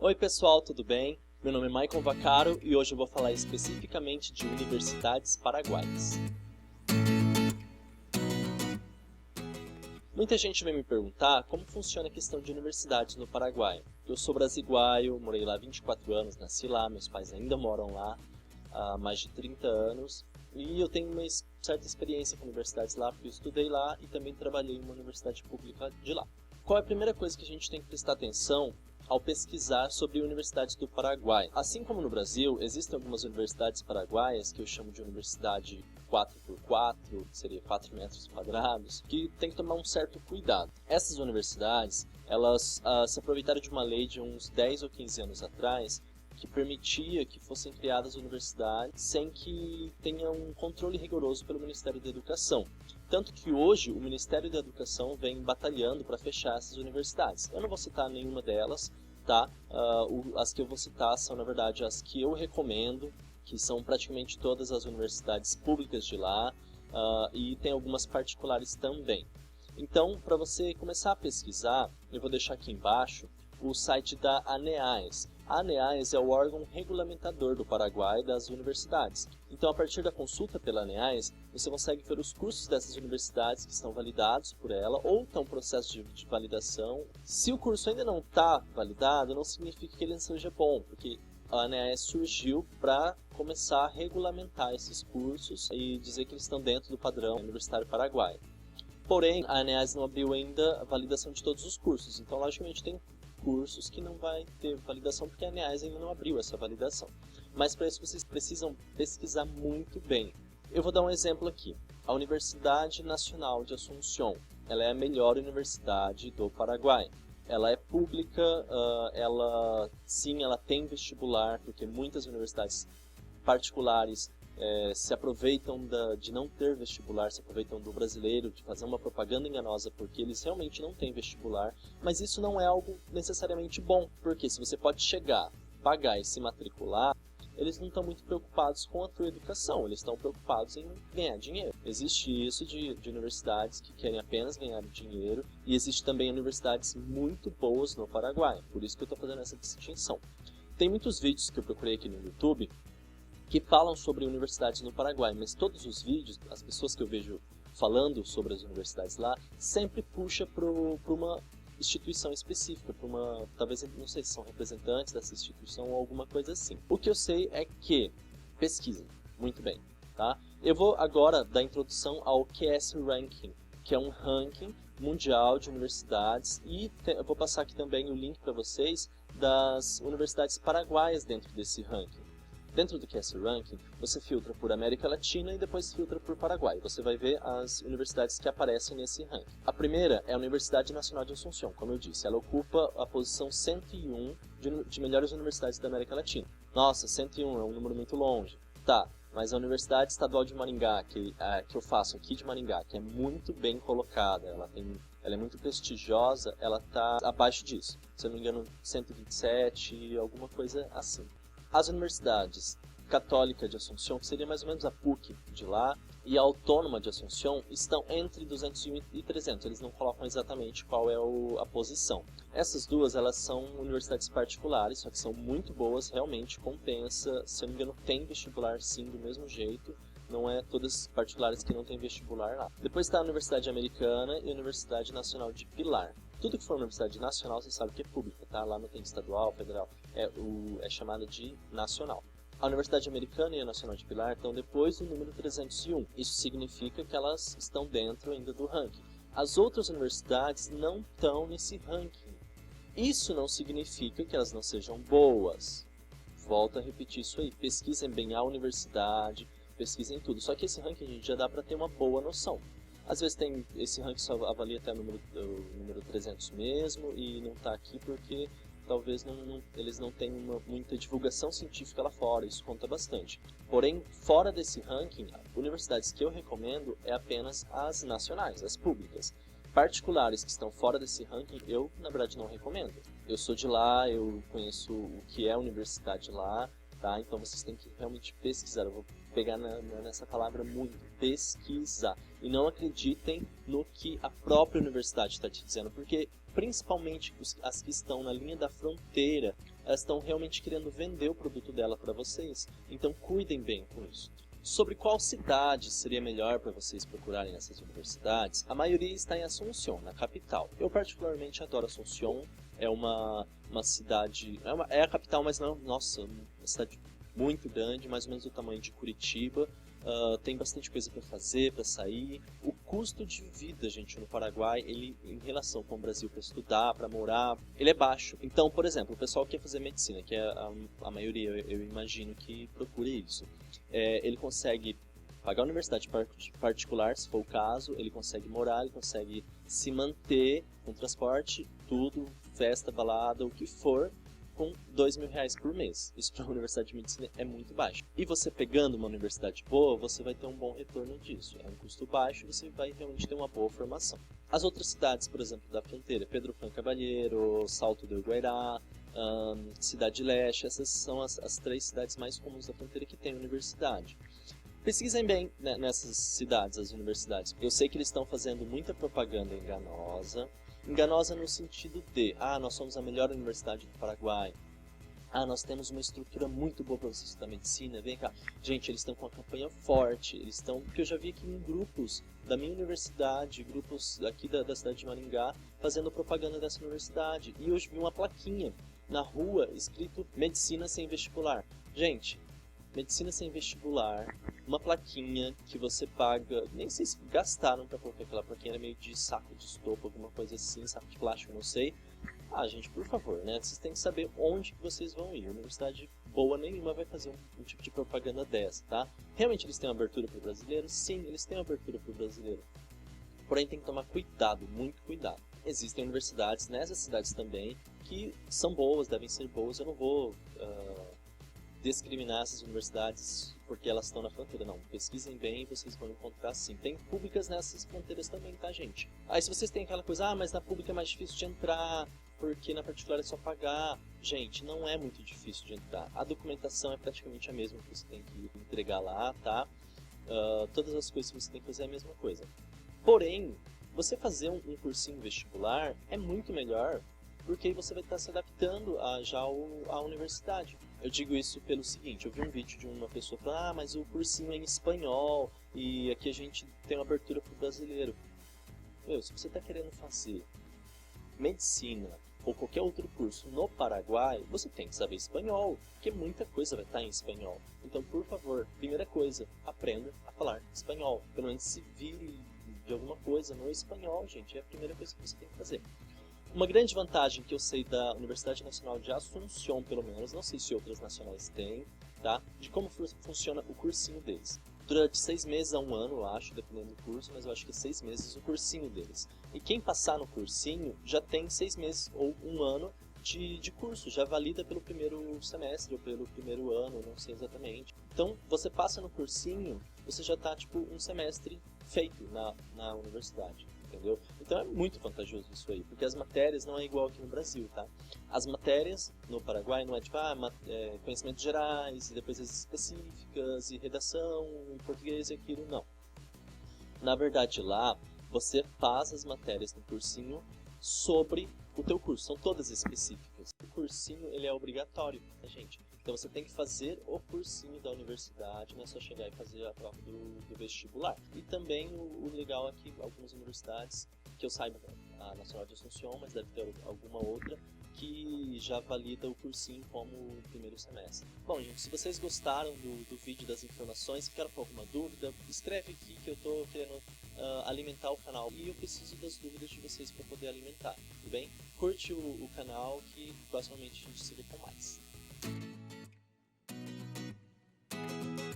Oi pessoal, tudo bem? Meu nome é Maicon Vaccaro e hoje eu vou falar especificamente de universidades paraguaias. Muita gente vem me perguntar como funciona a questão de universidades no Paraguai. Eu sou brasiguaio, morei lá há 24 anos, nasci lá, meus pais ainda moram lá há mais de 30 anos e eu tenho uma certa experiência com universidades lá, porque eu estudei lá e também trabalhei em uma universidade pública de lá. Qual é a primeira coisa que a gente tem que prestar atenção ao pesquisar sobre universidades do Paraguai? Assim como no Brasil, existem algumas universidades paraguaias que eu chamo de universidade 4x4, que seria 4 metros quadrados, que tem que tomar um certo cuidado. Essas universidades, elas se aproveitaram de uma lei de uns 10 ou 15 anos atrás, que permitia que fossem criadas universidades sem que tenha um controle rigoroso pelo Ministério da Educação. Tanto que hoje o Ministério da Educação vem batalhando para fechar essas universidades. Eu não vou citar nenhuma delas, tá? As que eu vou citar são, na verdade, as que eu recomendo, que são praticamente todas as universidades públicas de lá, e tem algumas particulares também. Então, para você começar a pesquisar, eu vou deixar aqui embaixo o site da ANEAES. A ANEAES é o órgão regulamentador do Paraguai das universidades. Então, a partir da consulta pela ANEAES, você consegue ver os cursos dessas universidades que estão validados por ela ou estão em processo de validação. Se o curso ainda não está validado, não significa que ele não seja bom, porque a ANEAES surgiu para começar a regulamentar esses cursos e dizer que eles estão dentro do padrão universitário paraguaio. Porém, a ANEAES não abriu ainda a validação de todos os cursos, então, logicamente, tem cursos que não vai ter validação porque a ANEAES ainda não abriu essa validação. Mas para isso vocês precisam pesquisar muito bem. Eu vou dar um exemplo aqui. A Universidade Nacional de Assunção, ela é a melhor universidade do Paraguai. Ela é pública, ela tem vestibular, porque muitas universidades particulares se aproveitam de não ter vestibular, se aproveitam do brasileiro, de fazer uma propaganda enganosa porque eles realmente não têm vestibular, mas isso não é algo necessariamente bom, porque se você pode chegar, pagar e se matricular, eles não estão muito preocupados com a tua educação, eles estão preocupados em ganhar dinheiro. Existe isso de universidades que querem apenas ganhar dinheiro, e existe também universidades muito boas no Paraguai, por isso que eu estou fazendo essa distinção. Tem muitos vídeos que eu procurei aqui no YouTube que falam sobre universidades no Paraguai, mas todos os vídeos, as pessoas que eu vejo falando sobre as universidades lá, sempre puxa para uma instituição específica, para uma, talvez, não sei se são representantes dessa instituição ou alguma coisa assim. O que eu sei é que pesquisem muito bem, tá? Eu vou agora dar introdução ao QS Ranking, que é um ranking mundial de universidades, e eu vou passar aqui também o link para vocês das universidades paraguaias dentro desse ranking. Dentro do QS Ranking, você filtra por América Latina e depois filtra por Paraguai. Você vai ver as universidades que aparecem nesse ranking. A primeira é a Universidade Nacional de Assunção, como eu disse. Ela ocupa a posição 101 de melhores universidades da América Latina. Nossa, 101 é um número muito longe. Tá, mas a Universidade Estadual de Maringá, que eu faço aqui de Maringá, que é muito bem colocada, ela é muito prestigiosa, ela está abaixo disso. Se eu não me engano, 127, alguma coisa assim. As universidades Católica de Assunção, que seria mais ou menos a PUC de lá, e a Autônoma de Assunção, estão entre 201 e 300. Eles não colocam exatamente qual é a posição. Essas duas, elas são universidades particulares, só que são muito boas, realmente compensa. Se eu não me engano, tem vestibular sim, do mesmo jeito. Não é todas particulares que não tem vestibular lá. Depois está a Universidade Americana e a Universidade Nacional de Pilar. Tudo que for universidade nacional, você sabe que é pública, tá? Lá não tem estadual, federal, é chamada de nacional. A Universidade Americana e a Nacional de Pilar estão depois do número 301. Isso significa que elas estão dentro ainda do ranking. As outras universidades não estão nesse ranking. Isso não significa que elas não sejam boas. Volto a repetir isso aí. Pesquisem bem a universidade, pesquisem tudo. Só que esse ranking a gente já dá para ter uma boa noção. Às vezes esse ranking só avalia até o número 300 mesmo e não está aqui porque talvez eles não tenham muita divulgação científica lá fora, isso conta bastante. Porém, fora desse ranking, universidades que eu recomendo é apenas as nacionais, as públicas. Particulares que estão fora desse ranking, eu na verdade não recomendo. Eu sou de lá, eu conheço o que é a universidade lá, tá? Então vocês têm que realmente pesquisar. Eu vou pegar nessa palavra muito, pesquisar. E não acreditem no que a própria universidade está te dizendo, porque principalmente as que estão na linha da fronteira elas estão realmente querendo vender o produto dela para vocês. Então cuidem bem com isso. Sobre qual cidade seria melhor para vocês procurarem essas universidades, a maioria está em Asunción, na capital. Eu particularmente adoro Asunción, é uma cidade, é a capital, mas não, nossa, uma cidade muito grande, mais ou menos do tamanho de Curitiba. Tem bastante coisa para fazer, para sair. O custo de vida, gente, no Paraguai, ele, em relação com o Brasil, para estudar, para morar, ele é baixo. Então, por exemplo, o pessoal que quer fazer medicina, que é a maioria, eu imagino que procure isso, ele consegue pagar a universidade particular, se for o caso, ele consegue morar, ele consegue se manter com transporte, tudo, festa, balada, o que for, com R$2.000 por mês. Isso para uma universidade de medicina é muito baixo. E você pegando uma universidade boa, você vai ter um bom retorno disso. É um custo baixo e você vai realmente ter uma boa formação. As outras cidades, por exemplo, da fronteira, Pedro Juan Caballero, Salto del Guairá, Cidade Leste, essas são as 3 cidades mais comuns da fronteira que tem universidade. Pesquisem bem, né, nessas cidades, as universidades. Eu sei que eles estão fazendo muita propaganda enganosa. Enganosa no sentido de, nós somos a melhor universidade do Paraguai. Nós temos uma estrutura muito boa para você estudar medicina, vem cá. Gente, eles estão com uma campanha forte, porque eu já vi aqui em grupos da minha universidade, grupos aqui da cidade de Maringá, fazendo propaganda dessa universidade. E hoje vi uma plaquinha na rua escrito Medicina Sem Vestibular. Gente, Medicina Sem Vestibular, uma plaquinha que você paga, nem sei se gastaram para colocar aquela plaquinha, era meio de saco de estopa, alguma coisa assim, saco de plástico, não sei. Gente, por favor, né? Vocês têm que saber onde que vocês vão ir. Universidade boa nenhuma vai fazer um tipo de propaganda dessa, tá? Realmente eles têm uma abertura para o brasileiro? Sim, eles têm uma abertura para o brasileiro. Porém, tem que tomar cuidado, muito cuidado. Existem universidades nessas cidades também que são boas, devem ser boas. Eu não vou discriminar essas universidades porque elas estão na fronteira, não. Pesquisem bem e vocês vão encontrar sim. Tem públicas nessas fronteiras também, tá, gente? Aí se vocês têm aquela coisa, mas na pública é mais difícil de entrar, porque na particular é só pagar. Gente, não é muito difícil de entrar. A documentação é praticamente a mesma que você tem que entregar lá, tá? Todas as coisas que você tem que fazer é a mesma coisa. Porém, você fazer um cursinho vestibular é muito melhor, porque aí você vai estar se adaptando à universidade. Eu digo isso pelo seguinte, eu vi um vídeo de uma pessoa falando, mas o cursinho é em espanhol, e aqui a gente tem uma abertura para o brasileiro. Se você está querendo fazer medicina ou qualquer outro curso no Paraguai, você tem que saber espanhol, porque muita coisa vai estar em espanhol. Então, por favor, primeira coisa, aprenda a falar espanhol. Pelo menos se vire de alguma coisa no espanhol, gente, é a primeira coisa que você tem que fazer. Uma grande vantagem que eu sei da Universidade Nacional de Asunción, pelo menos, não sei se outras nacionais têm, tá? De como funciona o cursinho deles. Durante 6 meses a 1 ano, eu acho, dependendo do curso, mas eu acho que 6 meses o cursinho deles. E quem passar no cursinho já tem 6 meses ou 1 ano de curso, já valida pelo primeiro semestre ou pelo primeiro ano, não sei exatamente. Então, você passa no cursinho, você já está tipo um semestre feito na universidade. Entendeu? Então é muito vantajoso isso aí, porque as matérias não é igual aqui no Brasil, tá? As matérias no Paraguai não é tipo, conhecimentos gerais, e depois as específicas, e redação, em português e aquilo, não. Na verdade lá, você faz as matérias no cursinho sobre o teu curso, são todas específicas. O cursinho, ele é obrigatório, tá, gente? Então você tem que fazer o cursinho da universidade, não é só chegar e fazer a prova do vestibular. E também o legal é que algumas universidades, que eu saiba, a Nacional de Asunción, mas deve ter alguma outra, que já valida o cursinho como o primeiro semestre. Bom, gente, se vocês gostaram do vídeo, das informações, ficaram com alguma dúvida, escreve aqui que eu estou querendo alimentar o canal e eu preciso das dúvidas de vocês para poder alimentar, tudo bem? Curte o canal que proximamente a gente se vê com mais.